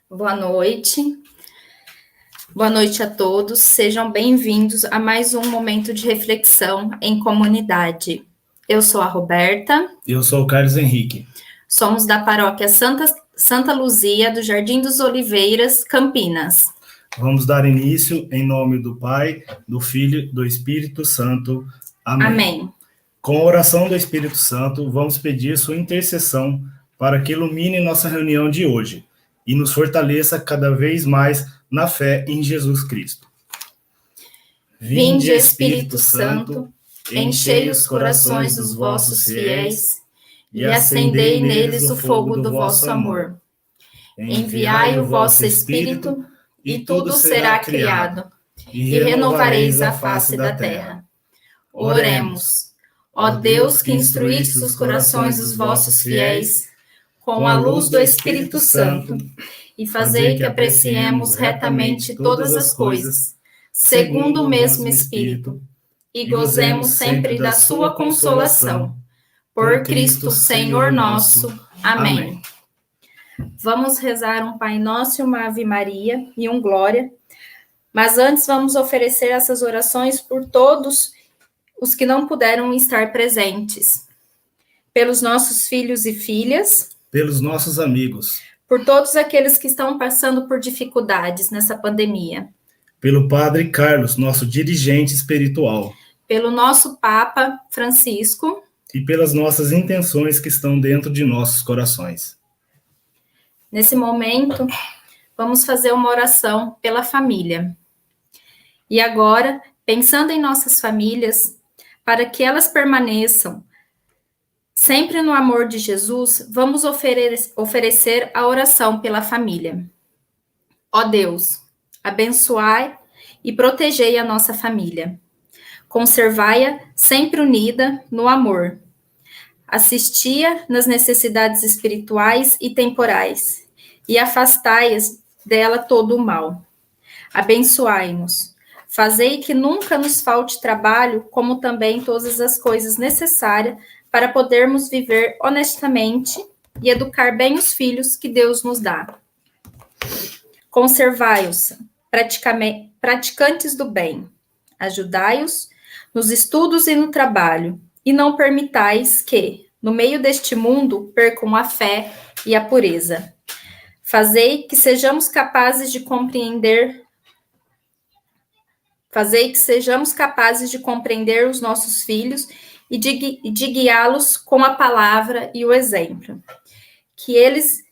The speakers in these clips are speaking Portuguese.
Boa noite. Boa noite a todos. Sejam bem-vindos a mais um momento de reflexão em comunidade. Eu sou a Roberta. Eu sou o Carlos Henrique. Somos da paróquia Santa Luzia, do Jardim dos Oliveiras, Campinas. Vamos dar início em nome do Pai, do Filho e do Espírito Santo. Amém. Amém. Com a oração do Espírito Santo, vamos pedir sua intercessão para que ilumine nossa reunião de hoje e nos fortaleça cada vez mais na fé em Jesus Cristo. Vinde, Espírito Santo, enchei os corações dos vossos fiéis e acendei neles o fogo do vosso amor. Enviai o vosso Espírito e tudo será criado, e renovareis a face da terra. Oremos. Ó Deus, que instruíste os corações dos vossos fiéis com a luz do Espírito Santo, e fazei que apreciemos retamente todas as coisas, segundo o mesmo Espírito, e gozemos sempre da sua consolação. Por Cristo Senhor nosso. Amém. Vamos rezar um Pai Nosso, uma Ave Maria e um Glória. Mas antes vamos oferecer essas orações por todos os que não puderam estar presentes. Pelos nossos filhos e filhas. Pelos nossos amigos. Por todos aqueles que estão passando por dificuldades nessa pandemia. Pelo Padre Carlos, nosso dirigente espiritual. Pelo nosso Papa Francisco. E pelas nossas intenções que estão dentro de nossos corações. Nesse momento, vamos fazer uma oração pela família. E agora, pensando em nossas famílias, para que elas permaneçam sempre no amor de Jesus, vamos oferecer a oração pela família. Ó Deus, abençoai e protegei a nossa família. Conservai-a sempre unida no amor. Assisti-a nas necessidades espirituais e temporais, e afastai-as dela todo o mal. Abençoai-nos. Fazei que nunca nos falte trabalho, como também todas as coisas necessárias para podermos viver honestamente e educar bem os filhos que Deus nos dá. Conservai-os, praticantes do bem. Ajudai-os nos estudos e no trabalho, e não permitais que, no meio deste mundo, percam a fé e a pureza. Fazei que sejamos capazes de compreender os nossos filhos e de guiá-los com a palavra e o exemplo. Que eles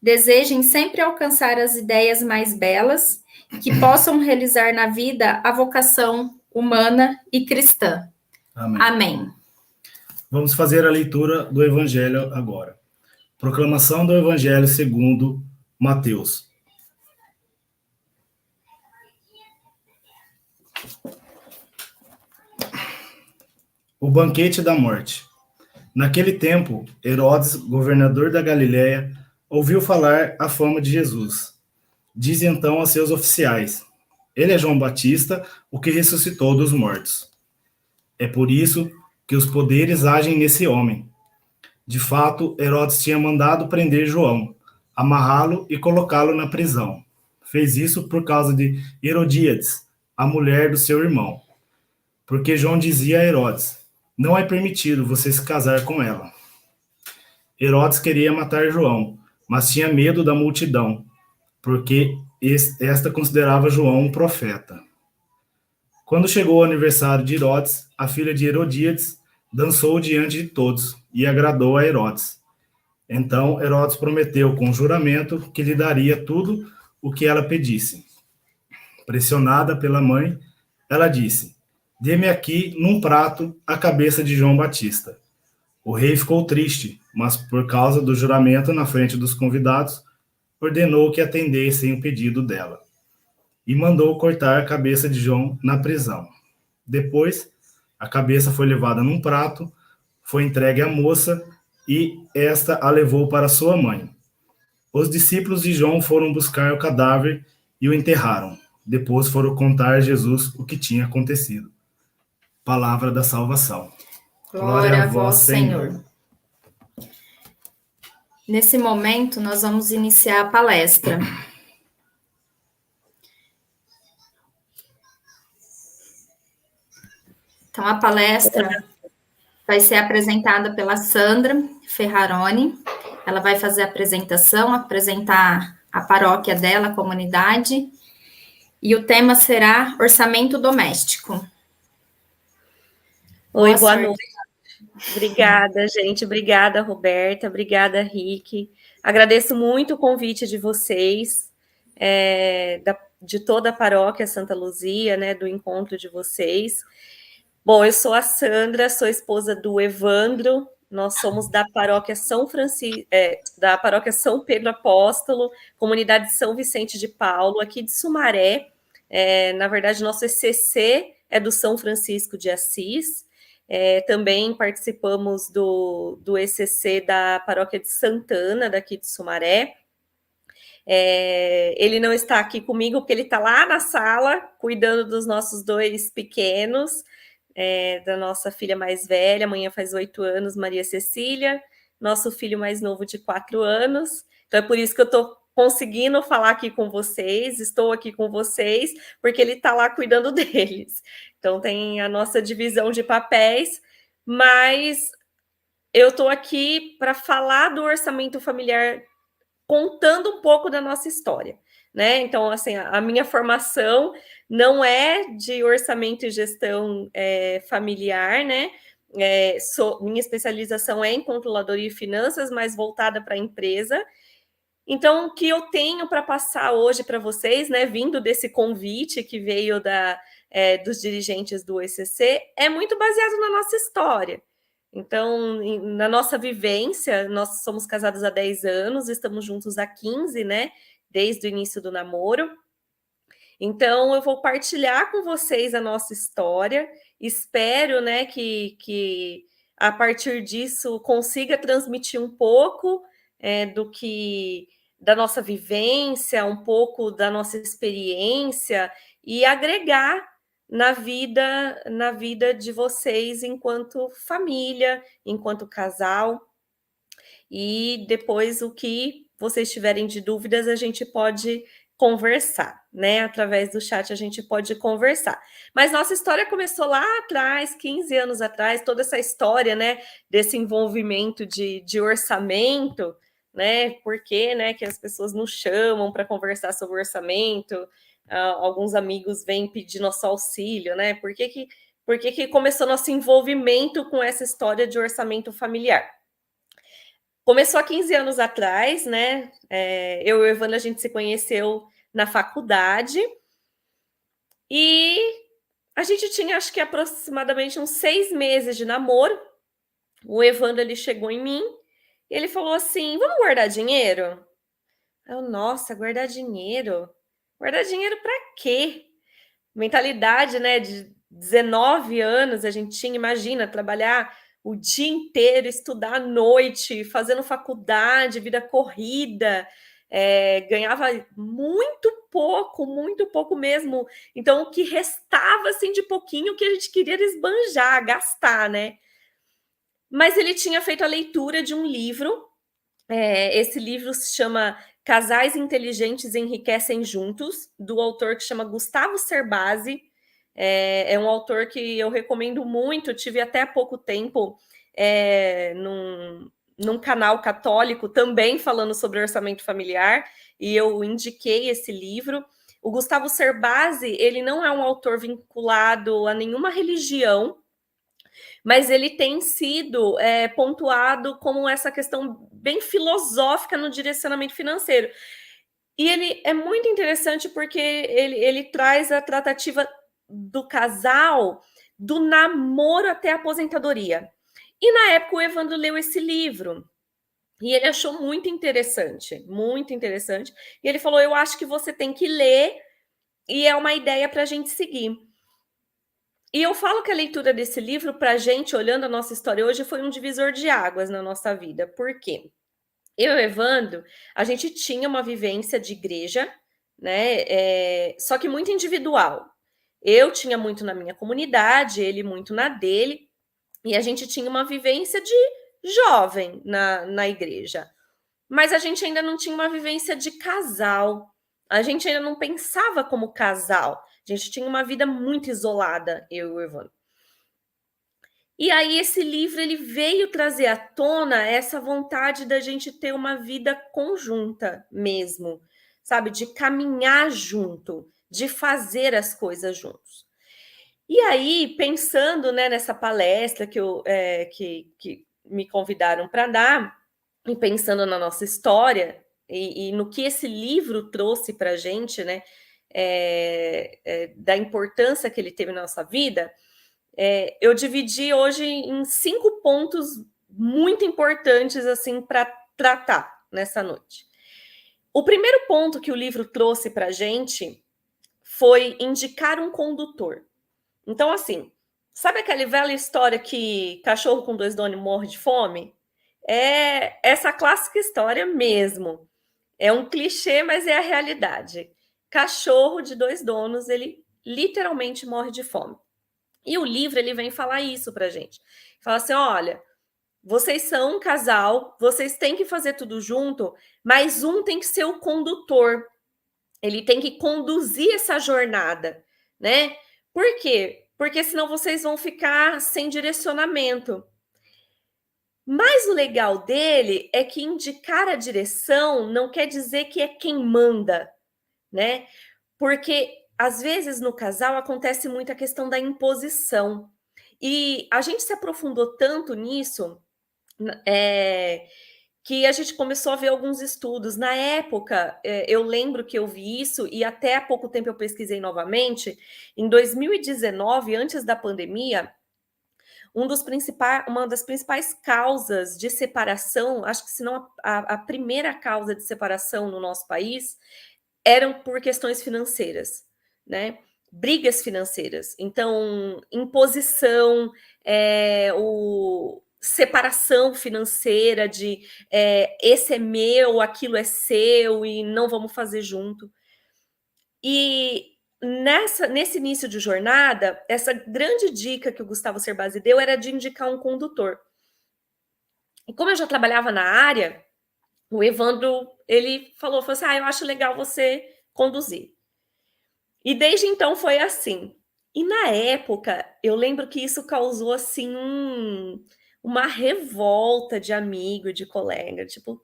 desejem sempre alcançar as ideias mais belas e que possam realizar na vida a vocação humana e cristã. Amém. Amém. Vamos fazer a leitura do Evangelho agora. Proclamação do Evangelho segundo Mateus. O banquete da morte. Naquele tempo, Herodes, governador da Galiléia, ouviu falar a fama de Jesus. Diz então a seus oficiais: ele é João Batista, o que ressuscitou dos mortos. É por isso que os poderes agem nesse homem. De fato, Herodes tinha mandado prender João, amarrá-lo e colocá-lo na prisão. Fez isso por causa de Herodíades, a mulher do seu irmão. Porque João dizia a Herodes: não é permitido você se casar com ela. Herodes queria matar João, mas tinha medo da multidão, porque esta considerava João um profeta. Quando chegou o aniversário de Herodes, a filha de Herodíades dançou diante de todos e agradou a Herodes. Então Herodes prometeu com juramento que lhe daria tudo o que ela pedisse. Pressionada pela mãe, ela disse: dê-me aqui, num prato, a cabeça de João Batista. O rei ficou triste, mas por causa do juramento na frente dos convidados, ordenou que atendessem o pedido dela. E mandou cortar a cabeça de João na prisão. Depois, a cabeça foi levada num prato, foi entregue à moça e esta a levou para sua mãe. Os discípulos de João foram buscar o cadáver e o enterraram. Depois foram contar a Jesus o que tinha acontecido. Palavra da salvação. Glória a vós, Senhor. Nesse momento, nós vamos iniciar a palestra. Então, a palestra vai ser apresentada pela Sandra Ferraroni. Ela vai fazer a apresentação, apresentar a paróquia dela, a comunidade, e o tema será orçamento doméstico. Oi, boa noite. Obrigada, gente. Obrigada, Roberta. Obrigada, Rick. Agradeço muito o convite de vocês, de toda a paróquia Santa Luzia, né, do encontro de vocês. Bom, eu sou a Sandra, sou esposa do Evandro. Nós somos da paróquia São Francisco, da paróquia São Pedro Apóstolo, comunidade São Vicente de Paulo, aqui de Sumaré. Na verdade, nosso ECC é do São Francisco de Assis. Também participamos do ECC da paróquia de Santana, daqui de Sumaré. Ele não está aqui comigo, porque ele está lá na sala, cuidando dos nossos dois pequenos, da nossa filha mais velha, amanhã faz 8 anos, Maria Cecília, nosso filho mais novo de 4 anos. Então, é por isso que eu estou conseguindo falar aqui com vocês, estou aqui com vocês, porque ele está lá cuidando deles. Então, tem a nossa divisão de papéis, mas eu estou aqui para falar do orçamento familiar, contando um pouco da nossa história, né? Então, assim, a minha formação não é de orçamento e gestão familiar, né? Minha especialização é em controladoria e finanças, mas voltada para a empresa. Então, o que eu tenho para passar hoje para vocês, né, vindo desse convite que veio dos dirigentes do ECC, é muito baseado na nossa história. Então, na nossa vivência, nós somos casados há 10 anos, estamos juntos há 15, né, desde o início do namoro. Então, eu vou partilhar com vocês a nossa história, espero, né, que a partir disso consiga transmitir um pouco da nossa vivência, um pouco da nossa experiência e agregar na vida de vocês enquanto família, enquanto casal. E depois, o que vocês tiverem de dúvidas, a gente pode conversar, né? Através do chat a gente pode conversar. Mas nossa história começou lá atrás, 15 anos atrás, toda essa história, né, desse envolvimento de orçamento, né? Por que, né, que as pessoas nos chamam para conversar sobre orçamento? Alguns amigos vêm pedir nosso auxílio, né? Por que começou nosso envolvimento com essa história de orçamento familiar? Começou há 15 anos atrás, né? Eu e o Evandro, a gente se conheceu na faculdade e a gente tinha, acho que aproximadamente uns 6 meses de namoro. O Evandro, ele chegou em mim e ele falou assim, vamos guardar dinheiro? Nossa, guardar dinheiro? Guardar dinheiro para quê? Mentalidade, né, de 19 anos a gente tinha, imagina, trabalhar o dia inteiro, estudar à noite, fazendo faculdade, vida corrida, ganhava muito pouco mesmo. Então, o que restava, assim, de pouquinho, que a gente queria era esbanjar, gastar, né? Mas ele tinha feito a leitura de um livro, esse livro se chama Casais Inteligentes Enriquecem Juntos, do autor que chama Gustavo Cerbasi. É um autor que eu recomendo muito, tive até há pouco tempo num canal católico também falando sobre orçamento familiar, e eu indiquei esse livro. O Gustavo Cerbasi, ele não é um autor vinculado a nenhuma religião, mas ele tem sido pontuado como essa questão bem filosófica no direcionamento financeiro. E ele é muito interessante porque ele traz a tratativa do casal, do namoro até a aposentadoria. E na época o Evandro leu esse livro e ele achou muito interessante. E ele falou, eu acho que você tem que ler e é uma ideia para a gente seguir. E eu falo que a leitura desse livro, para a gente, olhando a nossa história hoje, foi um divisor de águas na nossa vida. Por quê? Eu e o Evandro, a gente tinha uma vivência de igreja, né? Só que muito individual. Eu tinha muito na minha comunidade, ele muito na dele, e a gente tinha uma vivência de jovem na igreja. mas a gente ainda não tinha uma vivência de casal. A gente ainda não pensava como casal. A gente tinha uma vida muito isolada, eu e o Evandro. E aí esse livro ele veio trazer à tona essa vontade da gente ter uma vida conjunta mesmo, sabe? De caminhar junto, de fazer as coisas juntos. E aí, pensando, né, nessa palestra que me convidaram para dar, e pensando na nossa história e no que esse livro trouxe para a gente, né, da importância que ele teve na nossa vida, eu dividi hoje em 5 pontos muito importantes assim para tratar nessa noite. O primeiro ponto que o livro trouxe para a gente foi indicar um condutor. Então, assim, sabe aquela velha história que cachorro com 2 donos morre de fome? É essa clássica história mesmo. É um clichê, mas é a realidade. Cachorro de 2 donos, ele literalmente morre de fome. E o livro ele vem falar isso pra gente. Fala assim: olha, vocês são um casal, vocês têm que fazer tudo junto, mas um tem que ser o condutor. Ele tem que conduzir essa jornada, né? Por quê? Porque senão vocês vão ficar sem direcionamento. Mas o legal dele é que indicar a direção não quer dizer que é quem manda, né? Porque às vezes no casal acontece muito a questão da imposição. E a gente se aprofundou tanto nisso, que a gente começou a ver alguns estudos. Na época, eu lembro que eu vi isso, e até há pouco tempo eu pesquisei novamente. Em 2019, antes da pandemia, uma das principais causas de separação, acho que se não a primeira causa de separação no nosso país, eram por questões financeiras, né? Brigas financeiras. Então, imposição, separação financeira de esse é meu, aquilo é seu e não vamos fazer junto. E nesse início de jornada, essa grande dica que o Gustavo Cerbasi deu era de indicar um condutor. E como eu já trabalhava na área, o Evandro, ele falou assim, eu acho legal você conduzir. E desde então foi assim. E na época, eu lembro que isso causou assim uma revolta de amigo, de colega, tipo,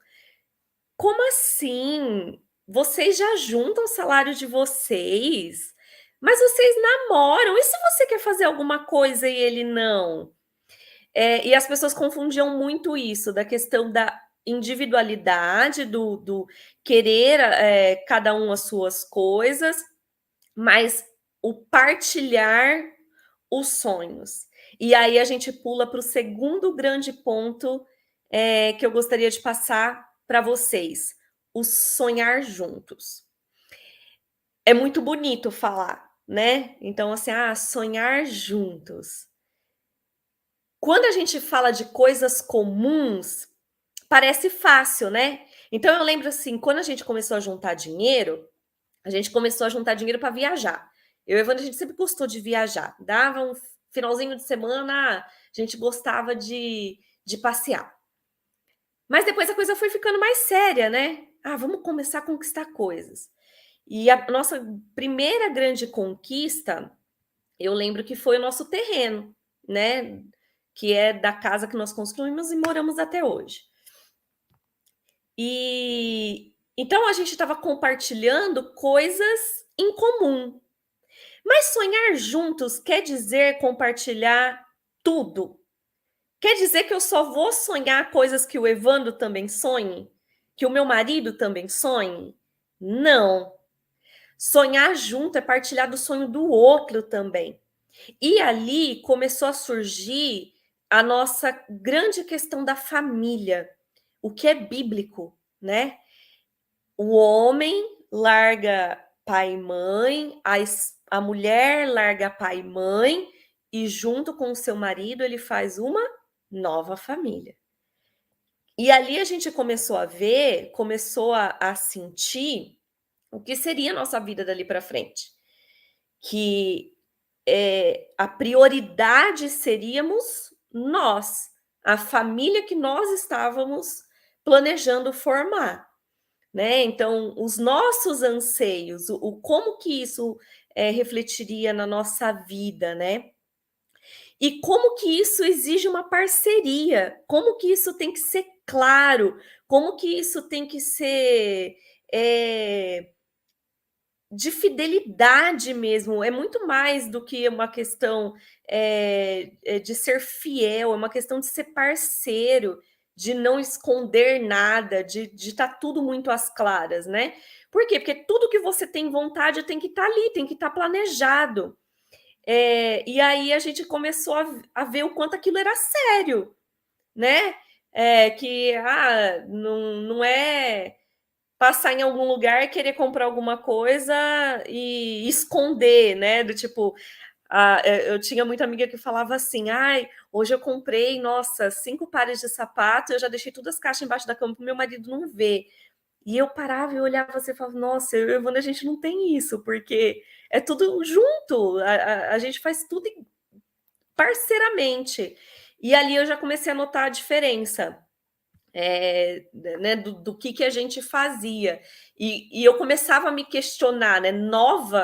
como assim? Vocês já juntam o salário de vocês? Mas vocês namoram. E se você quer fazer alguma coisa e ele não? E as pessoas confundiam muito isso, da questão da individualidade, do querer cada um as suas coisas, mas o partilhar os sonhos. E aí a gente pula para o segundo grande ponto que eu gostaria de passar para vocês: o sonhar juntos. É muito bonito falar, né? Então, assim, sonhar juntos. Quando a gente fala de coisas comuns, parece fácil, né? Então, eu lembro assim, quando a gente começou a juntar dinheiro, a gente começou a juntar dinheiro para viajar. Eu e a Evandro, a gente sempre gostou de viajar. Dava um finalzinho de semana, a gente gostava de passear. Mas depois a coisa foi ficando mais séria, né? Vamos começar a conquistar coisas. E a nossa primeira grande conquista, eu lembro que foi o nosso terreno, né? Que é da casa que nós construímos e moramos até hoje. E então a gente estava compartilhando coisas em comum. Mas sonhar juntos quer dizer compartilhar tudo. Quer dizer que eu só vou sonhar coisas que o Evandro também sonhe? Que o meu marido também sonhe? Não. Sonhar junto é partilhar do sonho do outro também. E ali começou a surgir a nossa grande questão da família, o que é bíblico, né? O homem larga pai e mãe, a mulher larga pai e mãe, e junto com o seu marido ele faz uma nova família. E ali a gente começou a ver, começou a sentir o que seria a nossa vida dali para frente. Que a prioridade seríamos nós, a família que nós estávamos planejando formar, né? Então, os nossos anseios, como que isso refletiria na nossa vida, né? E como que isso exige uma parceria, como que isso tem que ser claro, como que isso tem que ser de fidelidade mesmo, é muito mais do que uma questão de ser fiel, é uma questão de ser parceiro, de não esconder nada, de estar tudo muito às claras, né? Por quê? Porque tudo que você tem vontade tem que estar ali, tem que estar planejado. E aí a gente começou a ver o quanto aquilo era sério, né? Que não é passar em algum lugar, querer comprar alguma coisa e esconder, né? Do tipo, eu tinha muita amiga que falava assim: ai, hoje eu comprei, nossa, 5 pares de sapato, eu já deixei todas as caixas embaixo da cama para o meu marido não ver. E eu parava e olhava assim e falava, nossa, eu e a Evandro, a gente não tem isso, porque é tudo junto, a gente faz tudo parceiramente. E ali eu já comecei a notar a diferença. Né, do que a gente fazia. E eu começava a me questionar, né,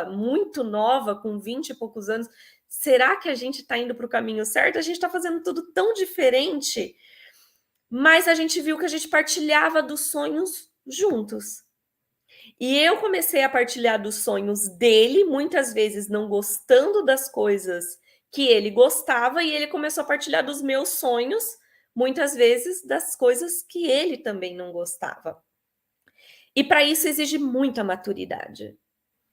muito nova, com 20 e poucos anos, será que a gente está indo para o caminho certo? A gente está fazendo tudo tão diferente, mas a gente viu que a gente partilhava dos sonhos juntos. E eu comecei a partilhar dos sonhos dele, muitas vezes não gostando das coisas que ele gostava, e ele começou a partilhar dos meus sonhos, muitas vezes das coisas que ele também não gostava. E para isso exige muita maturidade.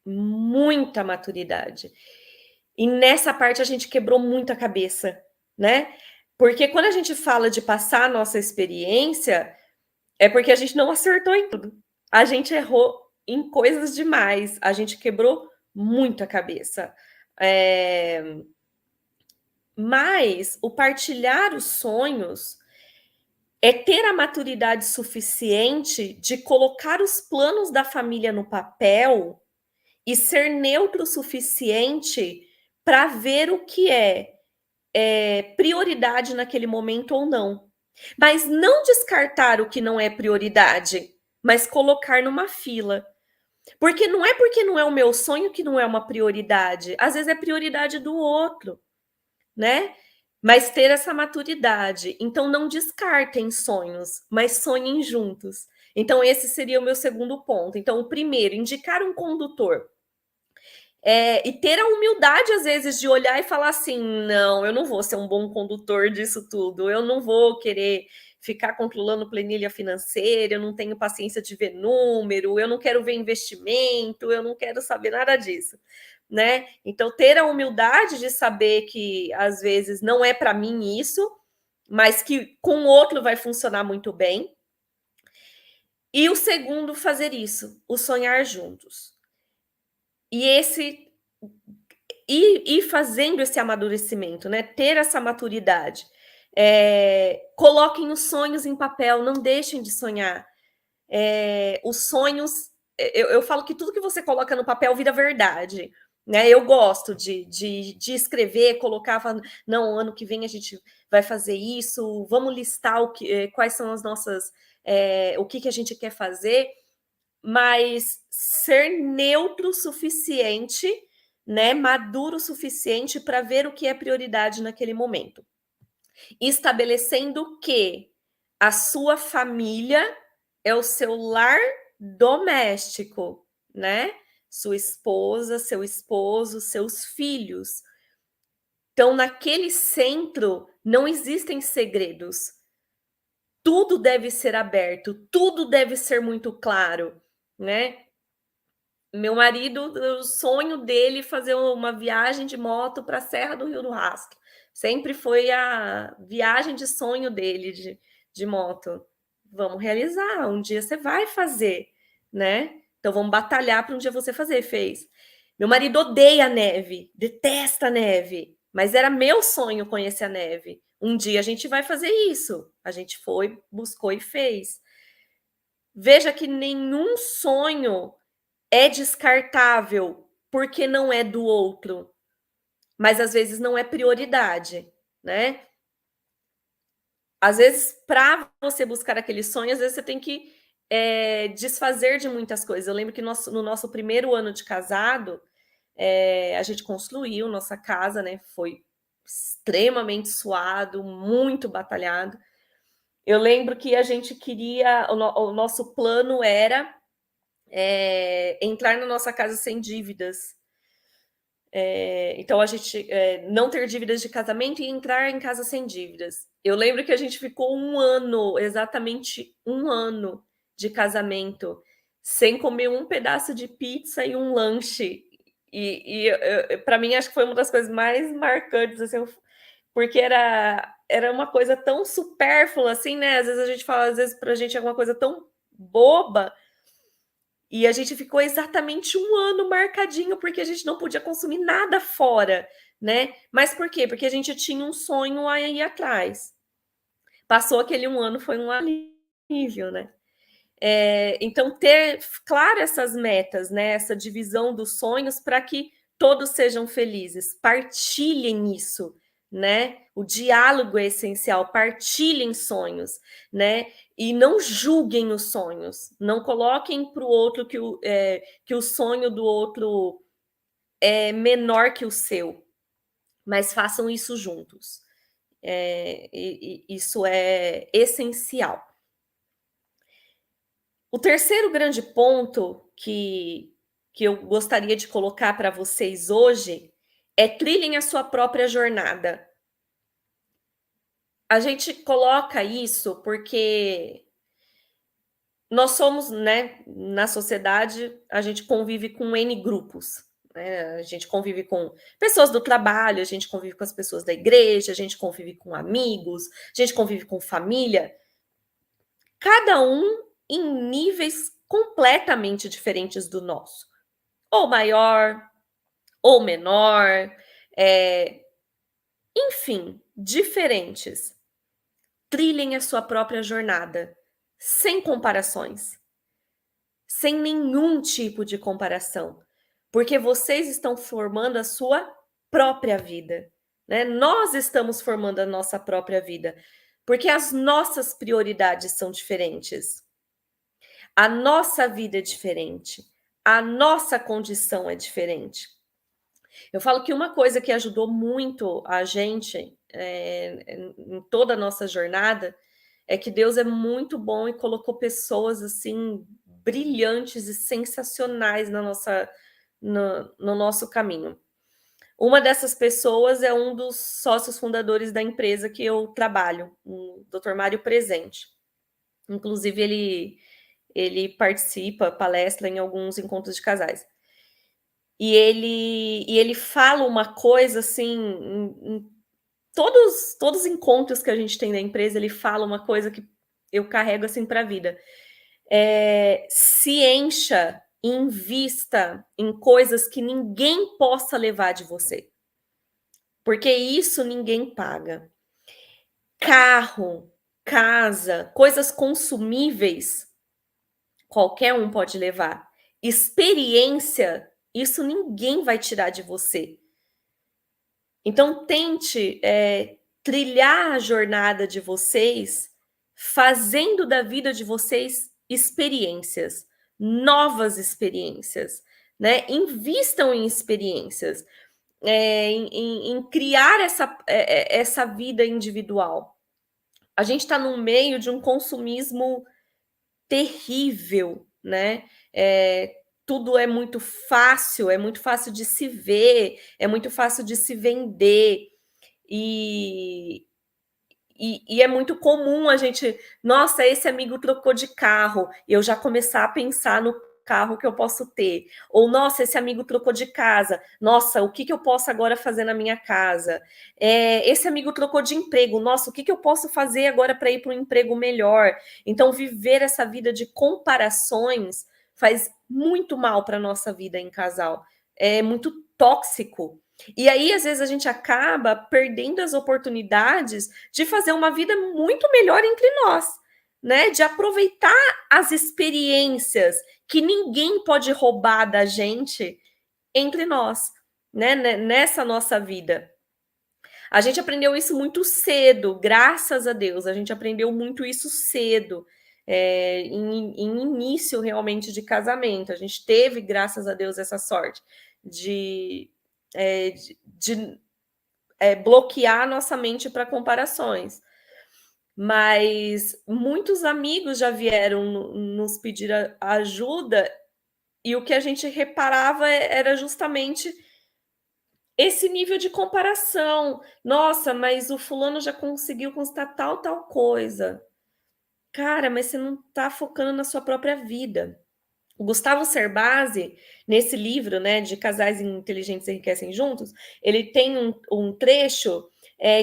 Muita maturidade. E nessa parte a gente quebrou muita cabeça, né? Porque quando a gente fala de passar a nossa experiência, é porque a gente não acertou em tudo. A gente errou em coisas demais. A gente quebrou muito a cabeça. Mas o partilhar os sonhos é ter a maturidade suficiente de colocar os planos da família no papel e ser neutro o suficiente para ver o que é prioridade naquele momento ou não. Mas não descartar o que não é prioridade, mas colocar numa fila. Porque não é o meu sonho que não é uma prioridade. Às vezes é prioridade do outro, né? Mas ter essa maturidade. Então, não descartem sonhos, mas sonhem juntos. Então, esse seria o meu segundo ponto. Então, o primeiro, indicar um condutor. E ter a humildade, às vezes, de olhar e falar assim: não, eu não vou ser um bom condutor disso tudo, eu não vou querer ficar controlando planilha financeira, eu não tenho paciência de ver número, eu não quero ver investimento, eu não quero saber nada disso, né? Então, ter a humildade de saber que, às vezes, não é para mim isso, mas que com o outro vai funcionar muito bem. E o segundo, fazer isso, o sonhar juntos. E fazendo esse amadurecimento, né? Ter essa maturidade. Coloquem os sonhos em papel, não deixem de sonhar. Os sonhos, eu falo que tudo que você coloca no papel vira verdade. Né? Eu gosto de escrever, colocar, não, ano que vem a gente vai fazer isso, vamos listar quais são as nossas, o que a gente quer fazer, mas ser neutro o suficiente, né, maduro o suficiente para ver o que é prioridade naquele momento. Estabelecendo que a sua família é o seu lar doméstico, né? Sua esposa, seu esposo, seus filhos. Então, naquele centro não existem segredos. Tudo deve ser aberto, tudo deve ser muito claro, né? Meu marido, o sonho dele fazer uma viagem de moto para a Serra do Rio do Rastro. Sempre foi a viagem de sonho dele de moto. Vamos realizar, um dia você vai fazer, né? Então vamos batalhar para um dia você fazer. Fez. Meu marido odeia a neve, detesta a neve, mas era meu sonho conhecer a neve. Um dia a gente vai fazer isso. A gente foi, buscou e fez. Veja que nenhum sonho é descartável porque não é do outro, mas às vezes não é prioridade, né? às vezes, para você buscar aquele sonho, às vezes você tem que desfazer de muitas coisas. Eu lembro que no nosso primeiro ano de casado, a gente construiu nossa casa, né? Foi extremamente suado, muito batalhado. Eu lembro que a gente queria, o nosso plano era entrar na nossa casa sem dívidas. Então a gente não ter dívidas de casamento e entrar em casa sem dívidas. Eu lembro que a gente ficou exatamente um ano de casamento, sem comer um pedaço de pizza e um lanche. E para mim, acho que foi uma das coisas mais marcantes, assim, porque era uma coisa tão supérflua, assim, né? Às vezes a gente fala, às vezes pra gente é uma coisa tão boba, e a gente ficou exatamente um ano marcadinho, porque a gente não podia consumir nada fora, né? Mas por quê? Porque a gente tinha um sonho aí atrás. Passou aquele um ano, foi um alívio, né? Então, ter claro essas metas, né? Essa divisão dos sonhos para que todos sejam felizes. Partilhem isso, né? O diálogo é essencial. Partilhem sonhos, né? E não julguem os sonhos. Não coloquem para o outro que o sonho do outro é menor que o seu, mas façam isso juntos. Isso é essencial. O terceiro grande ponto que eu gostaria de colocar para vocês hoje é trilhem a sua própria jornada. A gente coloca isso porque nós somos, né, na sociedade, a gente convive com N grupos. Né? A gente convive com pessoas do trabalho, a gente convive com as pessoas da igreja, a gente convive com amigos, a gente convive com família. Cada um em níveis completamente diferentes do nosso. Ou maior, ou menor, enfim, diferentes. Trilhem a sua própria jornada, sem comparações, sem nenhum tipo de comparação, porque vocês estão formando a sua própria vida, né? Nós estamos formando a nossa própria vida, porque as nossas prioridades são diferentes. A nossa vida é diferente, a nossa condição é diferente. Eu falo que uma coisa que ajudou muito a gente em toda a nossa jornada é que Deus é muito bom e colocou pessoas assim brilhantes e sensacionais no nosso caminho. Uma dessas pessoas é um dos sócios fundadores da empresa que eu trabalho, o Dr. Mário Presente. Inclusive, ele participa, palestra em alguns encontros de casais. E ele fala uma coisa assim, em todos os encontros que a gente tem na empresa, ele fala uma coisa que eu carrego assim para a vida. Se encha, invista em coisas que ninguém possa levar de você. Porque isso ninguém paga. Carro, casa, coisas consumíveis, qualquer um pode levar. Experiência, isso ninguém vai tirar de você. Então, tente trilhar a jornada de vocês, fazendo da vida de vocês experiências, novas experiências, né? Invistam em experiências, em criar essa vida individual. A gente está no meio de um consumismo terrível, né? Tudo é muito fácil de se ver, é muito fácil de se vender, e é muito comum a gente, nossa, esse amigo trocou de carro, e eu já começar a pensar no carro que eu posso ter, ou nossa, esse amigo trocou de casa, nossa, o que eu posso agora fazer na minha casa? Esse amigo trocou de emprego, nossa, o que eu posso fazer agora para ir para um emprego melhor? Então, viver essa vida de comparações faz muito mal para a nossa vida em casal, é muito tóxico. E aí, às vezes, a gente acaba perdendo as oportunidades de fazer uma vida muito melhor entre nós, né? De aproveitar as experiências que ninguém pode roubar da gente entre nós, né? Nessa nossa vida. A gente aprendeu isso muito cedo, graças a Deus, a gente aprendeu muito isso cedo, em início realmente de casamento. A gente teve, graças a Deus, essa sorte de bloquear nossa mente para comparações. Mas muitos amigos já vieram nos pedir ajuda, e o que a gente reparava era justamente esse nível de comparação. Nossa, mas o fulano já conseguiu conquistar tal coisa. Cara, mas você não está focando na sua própria vida. O Gustavo Cerbasi, nesse livro, né, de Casais Inteligentes Enriquecem Juntos, ele tem um trecho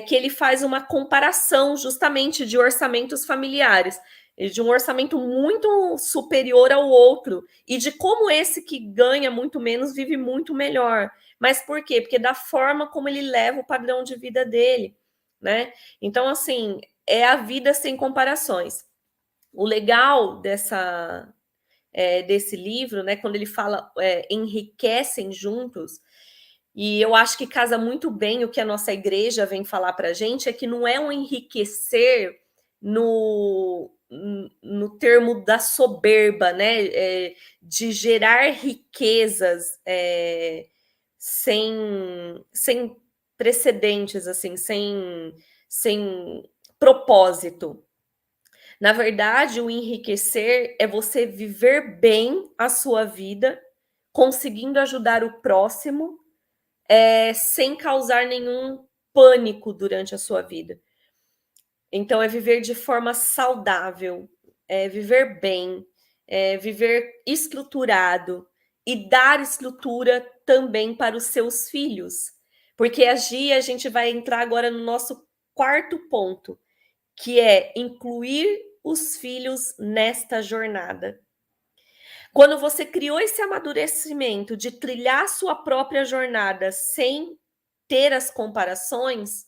que ele faz uma comparação justamente de orçamentos familiares, de um orçamento muito superior ao outro, e de como esse que ganha muito menos vive muito melhor. Mas por quê? Porque da forma como ele leva o padrão de vida dele, né? Então, assim, é a vida sem comparações. O legal desse livro, né, quando ele fala enriquecem juntos, e eu acho que casa muito bem o que a nossa igreja vem falar para a gente, é que não é um enriquecer no termo da soberba, né, de gerar riquezas sem precedentes, assim, sem propósito. Na verdade, o enriquecer é você viver bem a sua vida, conseguindo ajudar o próximo, sem causar nenhum pânico durante a sua vida. Então, é viver de forma saudável, é viver bem, é viver estruturado e dar estrutura também para os seus filhos. Porque a gente vai entrar agora no nosso quarto ponto, que é incluir os filhos nesta jornada. Quando você criou esse amadurecimento de trilhar sua própria jornada sem ter as comparações,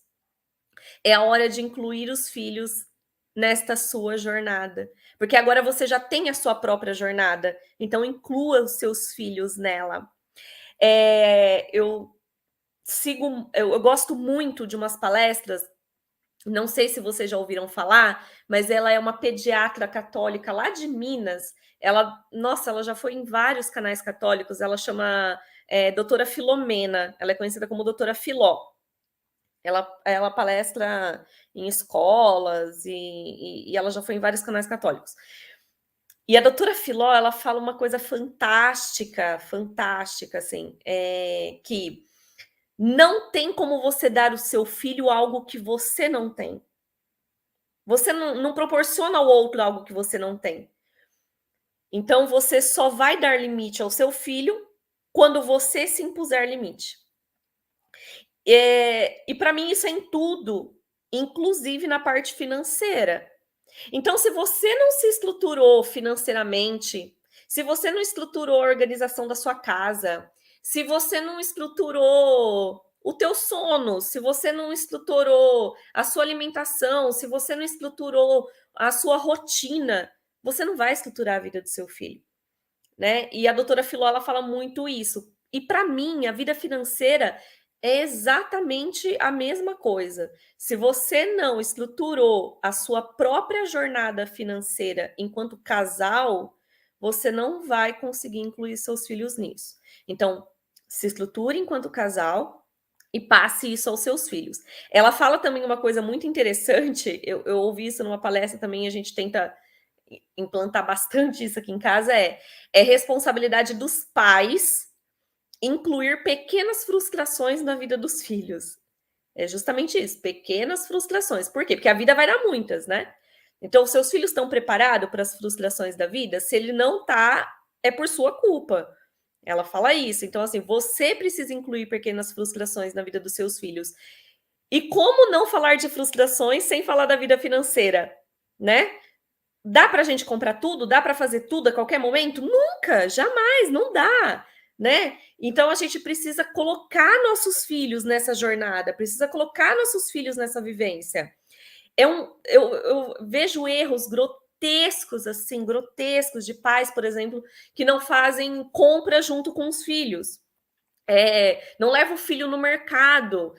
é a hora de incluir os filhos nesta sua jornada. Porque agora você já tem a sua própria jornada, então inclua os seus filhos nela. Eu gosto muito de umas palestras, não sei se vocês já ouviram falar, mas ela é uma pediatra católica lá de Minas. Ela já foi em vários canais católicos. Ela chama doutora Filomena. Ela é conhecida como doutora Filó. Ela palestra em escolas e ela já foi em vários canais católicos. E a doutora Filó, ela fala uma coisa fantástica, assim, que não tem como você dar ao seu filho algo que você não tem. Você não proporciona ao outro algo que você não tem. Então, você só vai dar limite ao seu filho quando você se impuser limite. E para mim isso é em tudo, inclusive na parte financeira. Então, se você não se estruturou financeiramente, se você não estruturou a organização da sua casa, se você não estruturou o teu sono, se você não estruturou a sua alimentação, se você não estruturou a sua rotina, você não vai estruturar a vida do seu filho, né? E a doutora Filó, ela fala muito isso. E para mim, a vida financeira é exatamente a mesma coisa. Se você não estruturou a sua própria jornada financeira enquanto casal, você não vai conseguir incluir seus filhos nisso. Então, se estruture enquanto casal e passe isso aos seus filhos. Ela fala também uma coisa muito interessante, eu ouvi isso numa palestra também, a gente tenta implantar bastante isso aqui em casa, é responsabilidade dos pais incluir pequenas frustrações na vida dos filhos. É justamente isso, pequenas frustrações. Por quê? Porque a vida vai dar muitas, né? Então, os seus filhos estão preparados para as frustrações da vida? Se ele não está, é por sua culpa. Ela fala isso. Então, assim, você precisa incluir pequenas frustrações na vida dos seus filhos. E como não falar de frustrações sem falar da vida financeira, né? Dá para a gente comprar tudo? Dá para fazer tudo a qualquer momento? Nunca, jamais, não dá, né? Então a gente precisa colocar nossos filhos nessa jornada, precisa colocar nossos filhos nessa vivência. Eu vejo erros grotescos, assim, grotescos de pais, por exemplo, que não fazem compra junto com os filhos. Não leva o filho no mercado,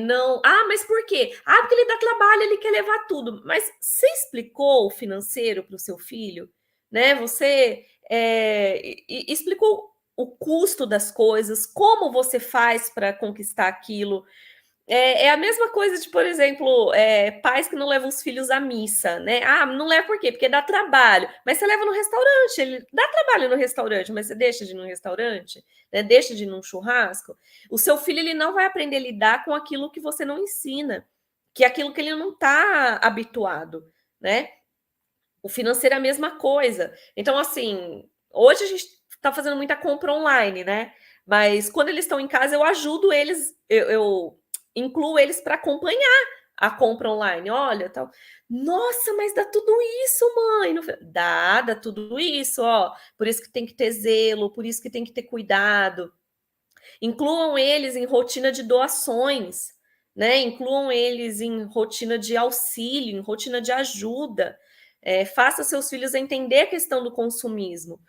não. Ah, mas por quê? Ah, porque ele dá trabalho, ele quer levar tudo. Mas você explicou o financeiro para o seu filho, né? Você explicou o custo das coisas, como você faz para conquistar aquilo. É a mesma coisa de, por exemplo, pais que não levam os filhos à missa, né? Ah, não leva por quê? Porque dá trabalho. Mas você leva no restaurante, ele dá trabalho no restaurante, mas você deixa de ir no restaurante, né? Deixa de ir num churrasco. O seu filho, ele não vai aprender a lidar com aquilo que você não ensina, que é aquilo que ele não está habituado, né? O financeiro é a mesma coisa. Então, assim, hoje a gente está fazendo muita compra online, né? Mas quando eles estão em casa, eu ajudo eles, eu incluo eles para acompanhar a compra online. Olha, tal. Nossa, mas dá tudo isso, mãe. Dá tudo isso, ó. Por isso que tem que ter zelo, por isso que tem que ter cuidado. Incluam eles em rotina de doações, né? Incluam eles em rotina de auxílio, em rotina de ajuda. Faça seus filhos entender a questão do consumismo.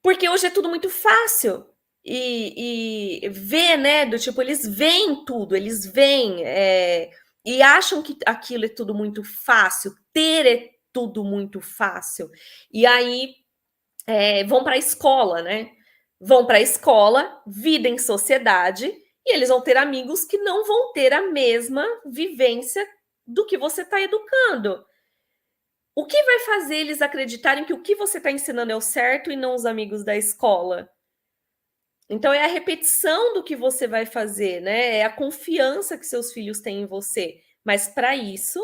Porque hoje é tudo muito fácil. E ver, né? Do tipo, eles veem tudo, eles veem e acham que aquilo é tudo muito fácil, ter é tudo muito fácil. E aí vão para a escola, né? Vão para a escola, vida em sociedade, e eles vão ter amigos que não vão ter a mesma vivência do que você está educando. O que vai fazer eles acreditarem que o que você está ensinando é o certo e não os amigos da escola? Então é a repetição do que você vai fazer, né? É a confiança que seus filhos têm em você. Mas para isso,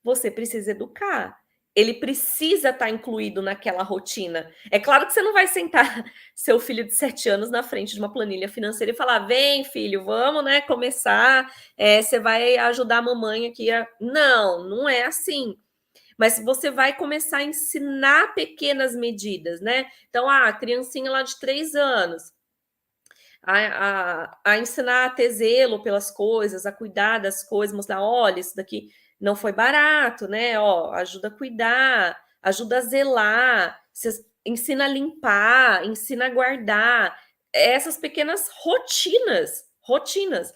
você precisa educar. Ele precisa estar incluído naquela rotina. É claro que você não vai sentar seu filho de 7 anos na frente de uma planilha financeira e falar: vem, filho, vamos, né, começar. Você vai ajudar a mamãe aqui. Não é assim. Mas você vai começar a ensinar pequenas medidas, né? Então, a criancinha lá de 3 anos, a ensinar a ter zelo pelas coisas, a cuidar das coisas, mostrar, olha, isso daqui não foi barato, né? Ó, ajuda a cuidar, ajuda a zelar, ensina a limpar, ensina a guardar. Essas pequenas rotinas.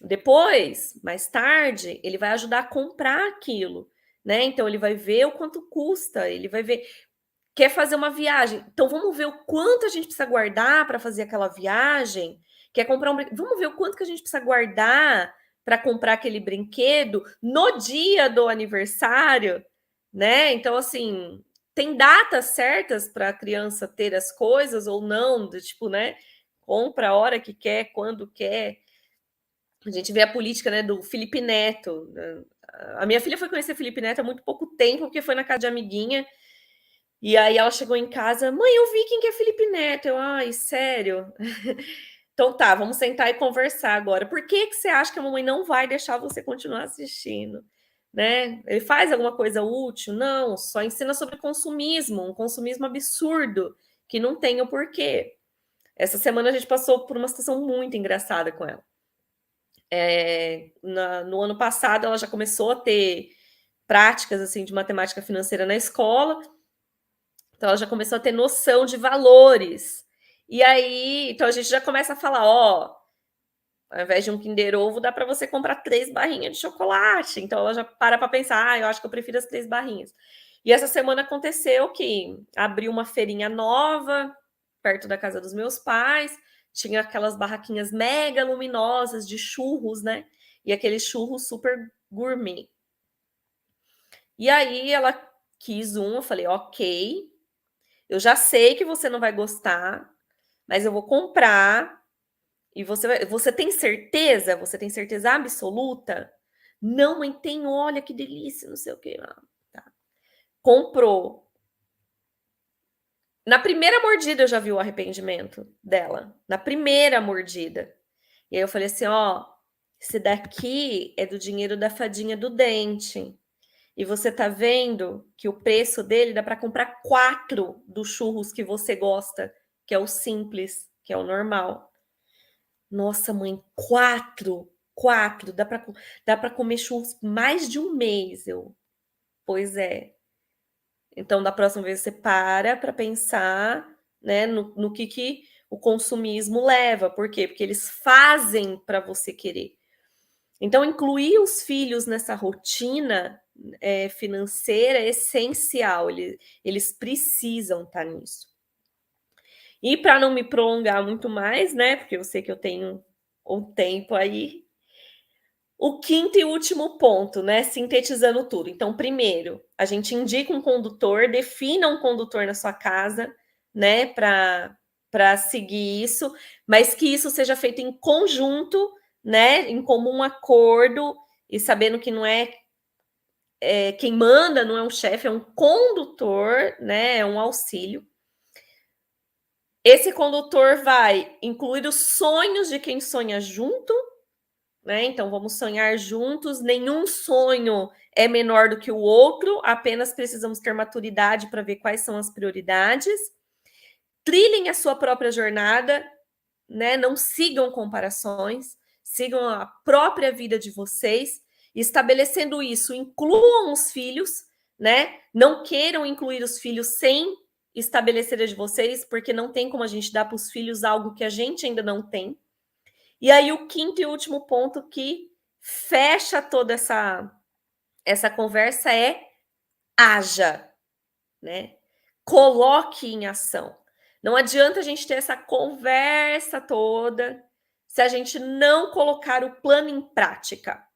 Depois, mais tarde, ele vai ajudar a comprar aquilo, né? Então ele vai ver o quanto custa, ele vai ver. Quer fazer uma viagem? Então vamos ver o quanto a gente precisa guardar para fazer aquela viagem. Quer comprar vamos ver o quanto que a gente precisa guardar para comprar aquele brinquedo no dia do aniversário, né? Então, assim, tem datas certas para a criança ter as coisas ou não, do tipo, né? Compra a hora que quer, quando quer. A gente vê a política, né, do Felipe Neto. A minha filha foi conhecer Felipe Neto há muito pouco tempo, porque foi na casa de amiguinha. E aí ela chegou em casa, mãe, eu vi quem que é Felipe Neto. Eu, ai, sério? Então tá, vamos sentar e conversar agora. Por que que você acha que a mamãe não vai deixar você continuar assistindo? Né? Ele faz alguma coisa útil? Não, só ensina sobre consumismo, um consumismo absurdo, que não tem o porquê. Essa semana a gente passou por uma situação muito engraçada com ela. No ano passado ela já começou a ter práticas assim de matemática financeira na escola, então ela já começou a ter noção de valores. E aí, então a gente já começa a falar, ó, ao invés de um Kinder Ovo, dá para você comprar 3 barrinhas de chocolate. Então ela já para pensar, eu acho que eu prefiro as 3 barrinhas. E essa semana aconteceu que abriu uma feirinha nova perto da casa dos meus pais, tinha aquelas barraquinhas mega luminosas de churros, né? E aqueles churros super gourmet. E aí ela quis eu falei, ok, eu já sei que você não vai gostar, mas eu vou comprar e você tem certeza? Você tem certeza absoluta? Não, mãe, tem, olha que delícia, não sei o que. Tá. Comprou. Na primeira mordida eu já vi o arrependimento dela. Na primeira mordida. E aí eu falei assim, ó, esse daqui é do dinheiro da fadinha do dente. E você tá vendo que o preço dele dá para comprar 4 dos churros que você gosta, que é o simples, que é o normal. Nossa, mãe, 4, dá para comer churros mais de um mês. Pois é. Então, da próxima vez você para pensar, né, no que o consumismo leva. Por quê? Porque eles fazem para você querer. Então, incluir os filhos nessa rotina financeira é essencial, eles precisam estar nisso. E para não me prolongar muito mais, né? Porque eu sei que eu tenho um tempo aí. O quinto e último ponto, né? Sintetizando tudo. Então, primeiro, a gente indica um condutor, defina um condutor na sua casa, né? Para seguir isso, mas que isso seja feito em conjunto, né? Em comum acordo, e sabendo que não é quem manda, não é um chefe, é um condutor, né? É um auxílio. Esse condutor vai incluir os sonhos de quem sonha junto, né? Então, vamos sonhar juntos. Nenhum sonho é menor do que o outro, apenas precisamos ter maturidade para ver quais são as prioridades. Trilhem a sua própria jornada, né? Não sigam comparações, sigam a própria vida de vocês. Estabelecendo isso, incluam os filhos, né? Não queiram incluir os filhos sem estabelecer a de vocês, porque não tem como a gente dar para os filhos algo que a gente ainda não tem. E aí o quinto e último ponto que fecha toda essa conversa é haja, né? Coloque em ação. Não adianta a gente ter essa conversa toda se a gente não colocar o plano em prática,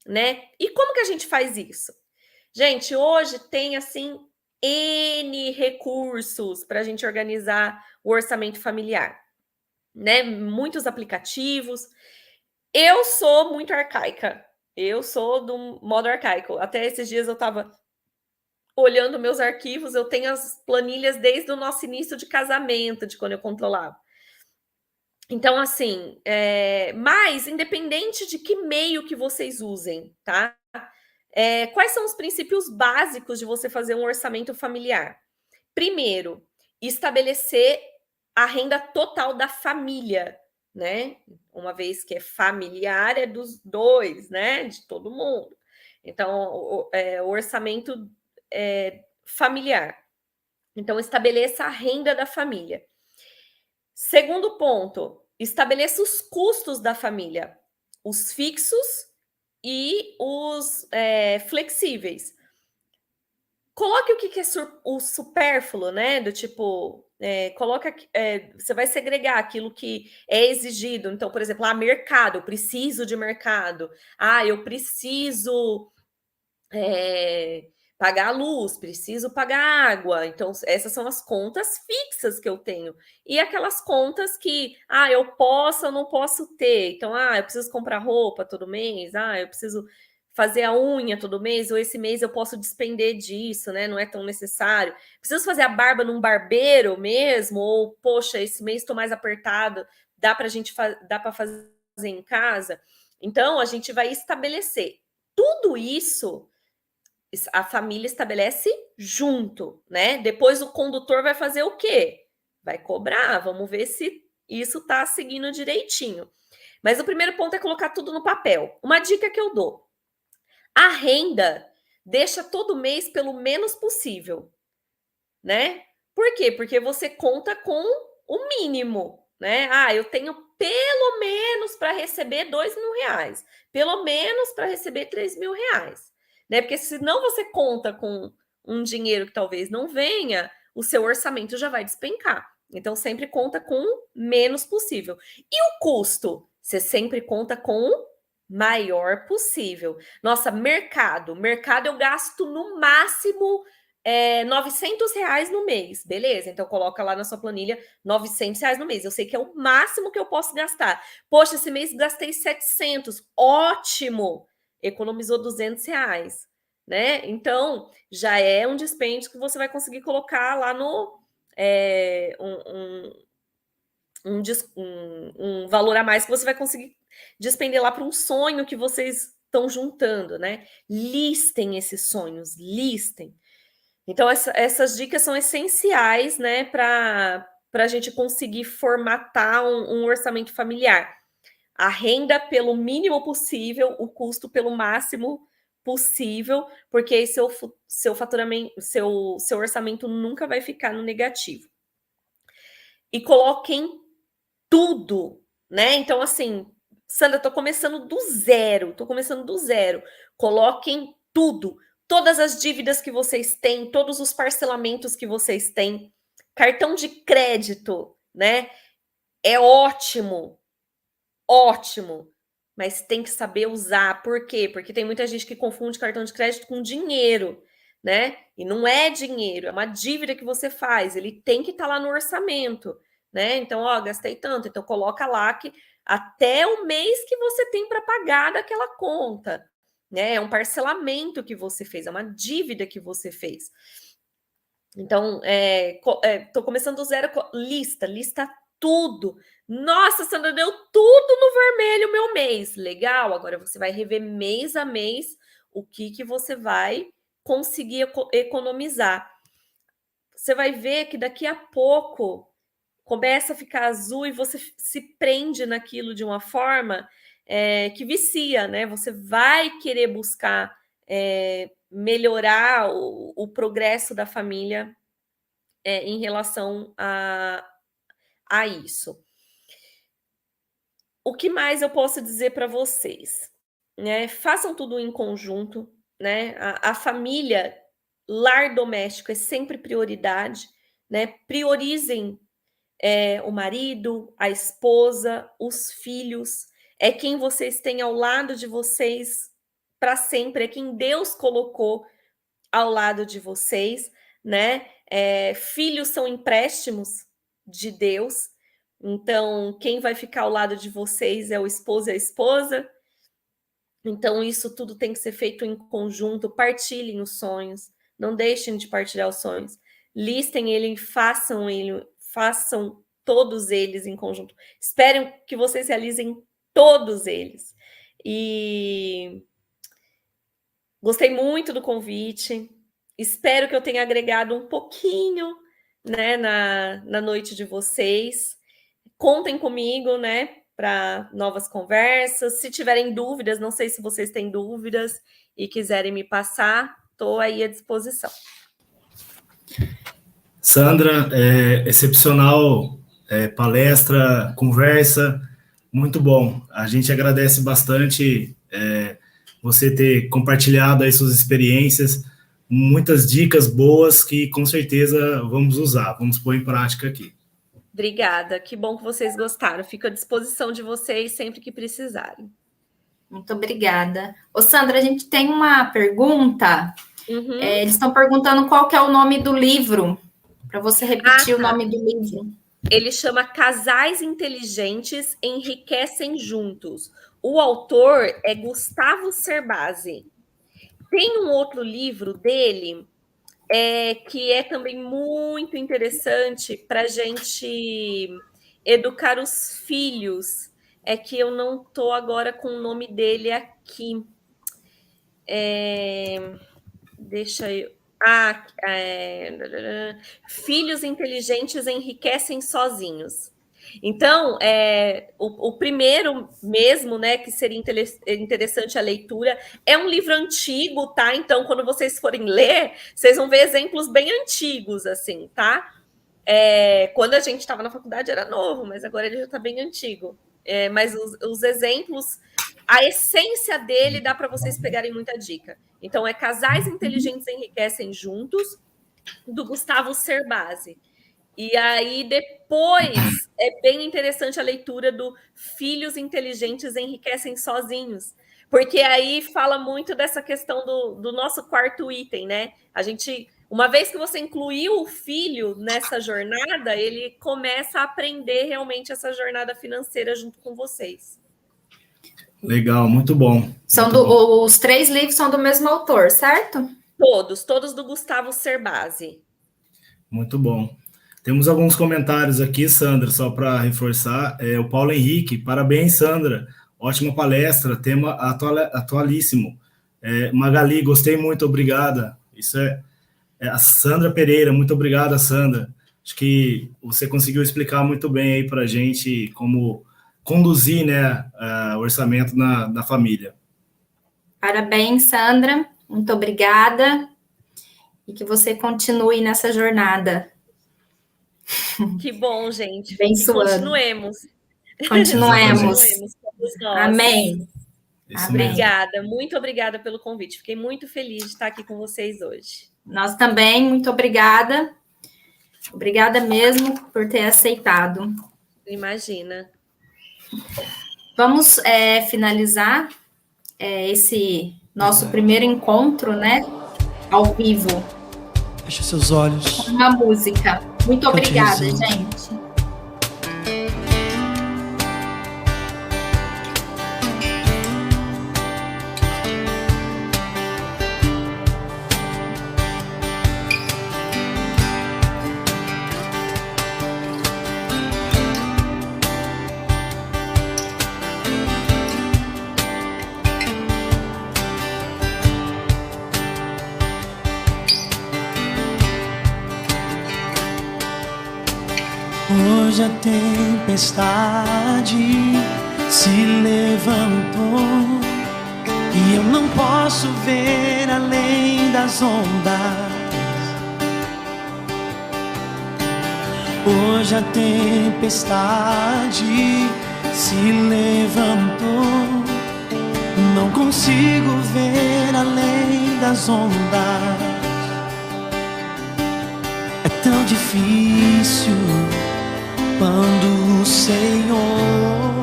né? E como que a gente faz isso? Gente, hoje tem assim N recursos para a gente organizar o orçamento familiar, né? Muitos aplicativos. Eu sou muito arcaica. Eu sou do modo arcaico. Até esses dias eu estava olhando meus arquivos, eu tenho as planilhas desde o nosso início de casamento, de quando eu controlava. Então, assim, mas independente de que meio que vocês usem, tá? Quais são os princípios básicos de você fazer um orçamento familiar? Primeiro, estabelecer a renda total da família, né? Uma vez que é familiar, é dos dois, né? De todo mundo. Então, o orçamento familiar. Então, estabeleça a renda da família. Segundo ponto, estabeleça os custos da família, os fixos e os flexíveis. Coloque o que é o supérfluo, né? Do tipo, coloca, você vai segregar aquilo que é exigido. Então, por exemplo, mercado, eu preciso de mercado. Eu preciso pagar a luz, preciso pagar água. Então, essas são as contas fixas que eu tenho. E aquelas contas que, eu posso ou não posso ter. Então, eu preciso comprar roupa todo mês. Eu preciso fazer a unha todo mês, ou esse mês eu posso despender disso, né? Não é tão necessário. Preciso fazer a barba num barbeiro mesmo, ou, poxa, esse mês estou mais apertado, dá para fazer em casa. Então, a gente vai estabelecer tudo isso, a família estabelece junto, né? Depois o condutor vai fazer o quê? Vai cobrar, vamos ver se isso está seguindo direitinho. Mas o primeiro ponto é colocar tudo no papel. Uma dica que eu dou: a renda deixa todo mês pelo menos possível, né? Por quê? Porque você conta com o mínimo, né? Eu tenho pelo menos para receber R$2.000, pelo menos para receber R$3.000, né? Porque senão você conta com um dinheiro que talvez não venha, o seu orçamento já vai despencar. Então, sempre conta com o menos possível. E o custo? Você sempre conta com o maior possível. Nossa, mercado eu gasto no máximo R$900 no mês, beleza? Então coloca lá na sua planilha R$900 no mês. Eu sei que é o máximo que eu posso gastar. Poxa, esse mês gastei 700, ótimo! Economizou R$200, né? Então já é um dispêndio que você vai conseguir colocar lá no um valor a mais que você vai conseguir despender lá para um sonho que vocês estão juntando, né? Listem esses sonhos, listem. Então, essas dicas são essenciais, né, para a gente conseguir formatar um orçamento familiar. A renda pelo mínimo possível, o custo pelo máximo possível, porque aí seu faturamento, seu orçamento nunca vai ficar no negativo. E coloquem tudo, né? Então, assim, Sandra, tô começando do zero. Coloquem tudo, todas as dívidas que vocês têm, todos os parcelamentos que vocês têm, cartão de crédito, né? É ótimo, mas tem que saber usar. Por quê? Porque tem muita gente que confunde cartão de crédito com dinheiro, né? E não é dinheiro, é uma dívida que você faz, ele tem que estar lá no orçamento, né? Então, ó, gastei tanto, então coloca lá que até o mês que você tem para pagar daquela conta, né? É um parcelamento que você fez, é uma dívida que você fez. Então, tô começando do zero, lista tudo. Nossa, Sandra, deu tudo no vermelho meu mês. Legal, agora você vai rever mês a mês o que você vai conseguir economizar. Você vai ver que daqui a pouco começa a ficar azul e você se prende naquilo de uma forma que vicia, né? Você vai querer buscar melhorar o progresso da família em relação a isso. O que mais eu posso dizer para vocês? Né? Façam tudo em conjunto, né? A família, lar doméstico é sempre prioridade, né? Priorizem o marido, a esposa, os filhos, é quem vocês têm ao lado de vocês para sempre, é quem Deus colocou ao lado de vocês, né? Filhos são empréstimos de Deus, então quem vai ficar ao lado de vocês é o esposo e a esposa. Então isso tudo tem que ser feito em conjunto. Partilhem os sonhos, não deixem de partilhar os sonhos. Listem ele, façam todos eles em conjunto. Esperem que vocês realizem todos eles. E gostei muito do convite. Espero que eu tenha agregado um pouquinho, né, na noite de vocês. Contem comigo, né, para novas conversas. Se tiverem dúvidas, não sei se vocês têm dúvidas e quiserem me passar, estou aí à disposição. Sandra, excepcional palestra, conversa, muito bom. A gente agradece bastante você ter compartilhado aí suas experiências, muitas dicas boas que com certeza vamos usar, vamos pôr em prática aqui. Obrigada, que bom que vocês gostaram. Fico à disposição de vocês sempre que precisarem. Muito obrigada. Ô, Sandra, a gente tem uma pergunta. Eles estão perguntando qual que é o nome do livro, para você repetir o nome do livro. Ele chama Casais Inteligentes Enriquecem Juntos. O autor é Gustavo Cerbasi. Tem um outro livro dele que é também muito interessante para a gente educar os filhos. É que eu não estou agora com o nome dele aqui. Deixa eu... Filhos inteligentes enriquecem sozinhos. Então, o primeiro mesmo, né, que seria interessante a leitura, é um livro antigo, tá? Então, quando vocês forem ler, vocês vão ver exemplos bem antigos, assim, tá? Quando a gente estava na faculdade era novo, mas agora ele já está bem antigo. Mas os exemplos, a essência dele dá para vocês pegarem muita dica. Então, Casais Inteligentes Enriquecem Juntos, do Gustavo Cerbasi. E aí, depois, é bem interessante a leitura do Filhos Inteligentes Enriquecem Sozinhos, porque aí fala muito dessa questão do nosso quarto item, né? A gente, uma vez que você incluiu o filho nessa jornada, ele começa a aprender realmente essa jornada financeira junto com vocês. Legal, muito bom. Os 3 livros são do mesmo autor, certo? Todos do Gustavo Cerbasi. Muito bom. Temos alguns comentários aqui, Sandra, só para reforçar. O Paulo Henrique, parabéns, Sandra. Ótima palestra, tema atualíssimo. Magali, gostei muito, obrigada. Isso a Sandra Pereira, muito obrigada, Sandra. Acho que você conseguiu explicar muito bem aí para a gente como conduzir, né, o orçamento na família. Parabéns, Sandra. Muito obrigada. E que você continue nessa jornada. Que bom, gente. Abençoando. Que continuemos. Continuemos. Todos nós. Amém. Isso Amém. mesmo. Obrigada, muito obrigada pelo convite. Fiquei muito feliz de estar aqui com vocês hoje. Nós também, muito obrigada. Obrigada mesmo por ter aceitado. Imagina. Vamos finalizar esse nosso primeiro encontro, né? Ao vivo. Feche seus olhos. Com uma música. Muito Cante obrigada, Jesus. gente. Hoje a tempestade se levantou e eu não posso ver além das ondas. Hoje a tempestade se levantou, não consigo ver além das ondas. É tão difícil quando o Senhor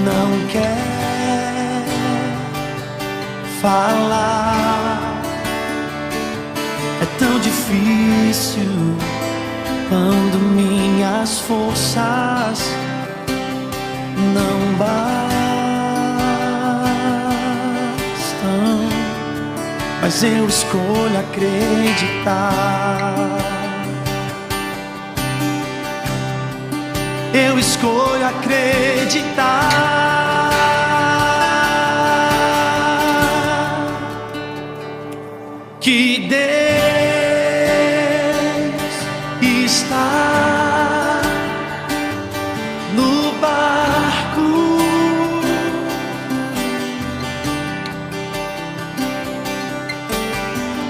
não quer falar. É tão difícil quando minhas forças não bastam, mas eu escolho acreditar. Eu escolho acreditar que Deus está no barco.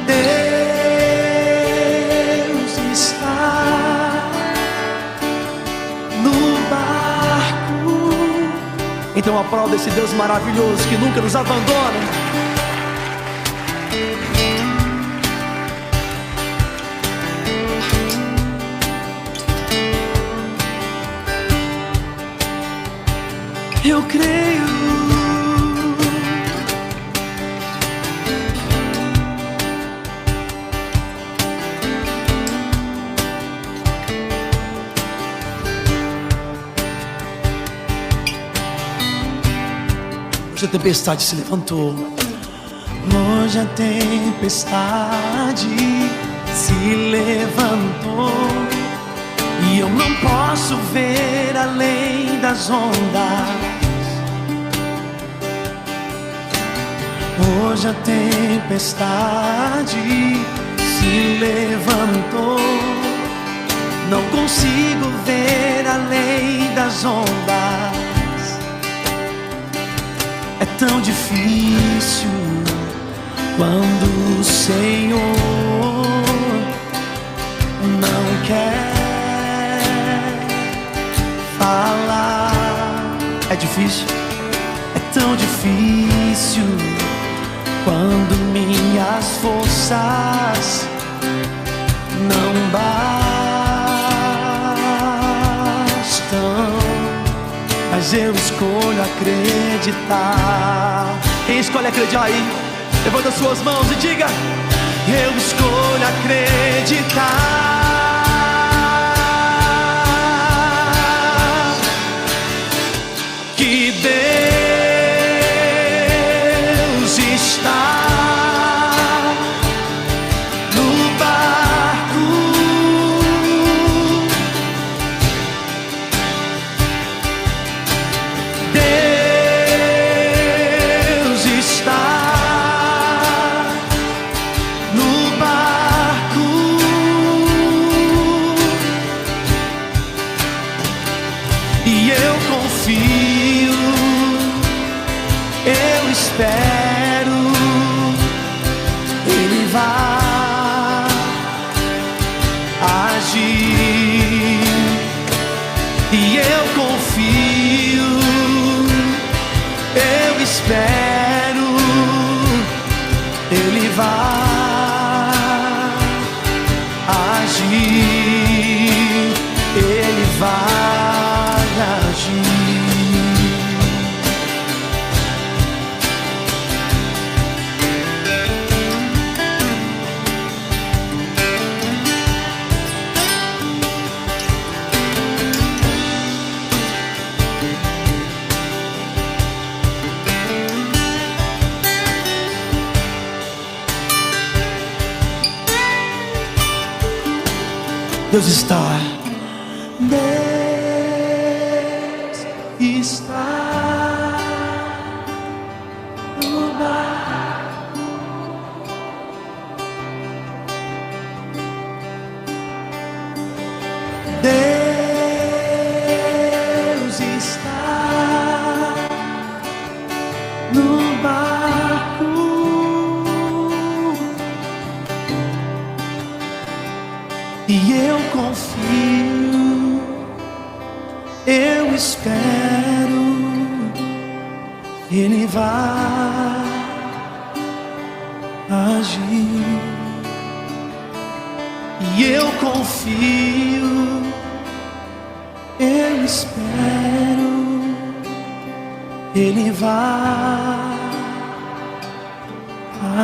Deus está no barco. Então aplauda esse Deus maravilhoso que nunca nos abandona. Eu creio. Hoje a tempestade se levantou. Hoje a tempestade se levantou e eu não posso ver além das ondas. Hoje a tempestade se levantou, não consigo ver além das ondas. É tão difícil quando o Senhor não quer falar. É difícil, é tão difícil quando minhas forças não bastam, mas eu escolho acreditar. Quem escolhe acreditar aí? Levanta suas mãos e diga: eu escolho acreditar que Deus está no barco. Deus está no barco. Ele vai agir, Ele vai agir. Deus está. Deus está no bar. Deus está no barco. E eu confio, eu espero, Ele vai agir. E eu confio, eu espero, Ele vai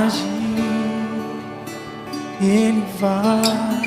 agir, Ele vai.